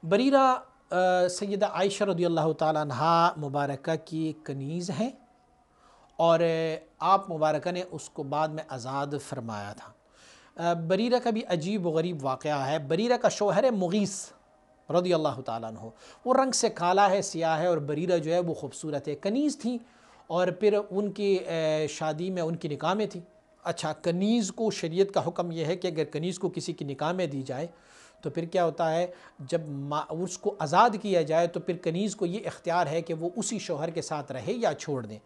بریرہ سیدہ عائشہ رضی اللہ تعالیٰ عنہا مبارکہ کی کنیز ہیں، اور آپ مبارکہ نے اس کو بعد میں آزاد فرمایا تھا۔ بریرہ کا بھی عجیب و غریب واقعہ ہے۔ بریرہ کا شوہر ہے مغیث رضی اللہ تعالیٰ عنہ، وہ رنگ سے کالا ہے، سیاہ ہے، اور بریرہ جو ہے وہ خوبصورت ہے، کنیز تھی، اور پھر ان کی شادی میں ان کی نکاح میں تھی۔ اچھا، کنیز کو شریعت کا حکم یہ ہے کہ اگر کنیز کو کسی کی نکاح میں دی جائے تو پھر کیا ہوتا ہے، جب اس کو آزاد کیا جائے تو پھر کنیز کو یہ اختیار ہے کہ وہ اسی شوہر کے ساتھ رہے یا چھوڑ دیں۔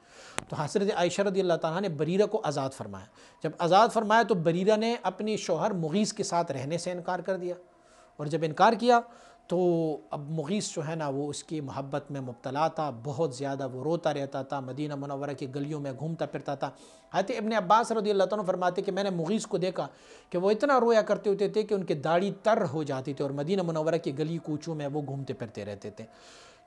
تو حضرت عائشہ رضی اللہ تعالیٰ نے بریرہ کو آزاد فرمایا۔ جب آزاد فرمایا تو بریرہ نے اپنی شوہر مغیث کے ساتھ رہنے سے انکار کر دیا، اور جب انکار کیا تو اب مغیث جو ہے نا وہ اس کی محبت میں مبتلا تھا، بہت زیادہ وہ روتا رہتا تھا، مدینہ منورہ کی گلیوں میں گھومتا پھرتا تھا۔ حضرت ابن عباس رضی اللہ عنہ فرماتے کہ میں نے مغیث کو دیکھا کہ وہ اتنا رویا کرتے ہوتے تھے کہ ان کی داڑھی تر ہو جاتی تھی، اور مدینہ منورہ کی گلی کوچوں میں وہ گھومتے پھرتے رہتے تھے۔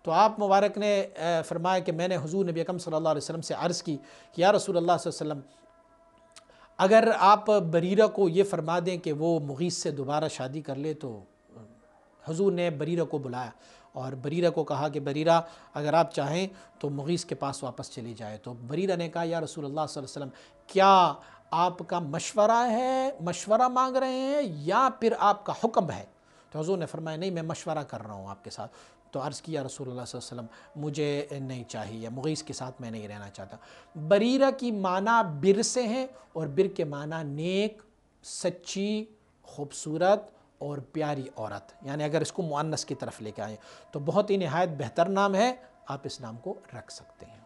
تو آپ مبارک نے فرمایا کہ میں نے حضور نبی اکرم صلی اللہ علیہ وسلم سے عرض کی کہ یا رسول اللہ صلی اللہ علیہ وسلم، اگر آپ بریرہ کو یہ فرما دیں کہ وہ مغیث سے دوبارہ شادی کر لے، تو حضور نے بریرہ کو بلایا اور بریرہ کو کہا کہ بریرہ اگر آپ چاہیں تو مغیث کے پاس واپس چلی جائے۔ تو بریرہ نے کہا یا رسول اللہ صلی اللہ علیہ وسلم، کیا آپ کا مشورہ ہے، مشورہ مانگ رہے ہیں، یا پھر آپ کا حکم ہے؟ تو حضور نے فرمایا نہیں، میں مشورہ کر رہا ہوں آپ کے ساتھ۔ تو عرض کیا رسول اللہ صلی اللہ علیہ وسلم، مجھے نہیں چاہیے، مغیث کے ساتھ میں نہیں رہنا چاہتا۔ بریرہ کی معنی بر سے ہیں، اور بر کے معنی نیک، سچی، خوبصورت اور پیاری عورت، یعنی اگر اس کو مؤنث کی طرف لے کے آئیں تو بہت ہی نہایت بہتر نام ہے، آپ اس نام کو رکھ سکتے ہیں۔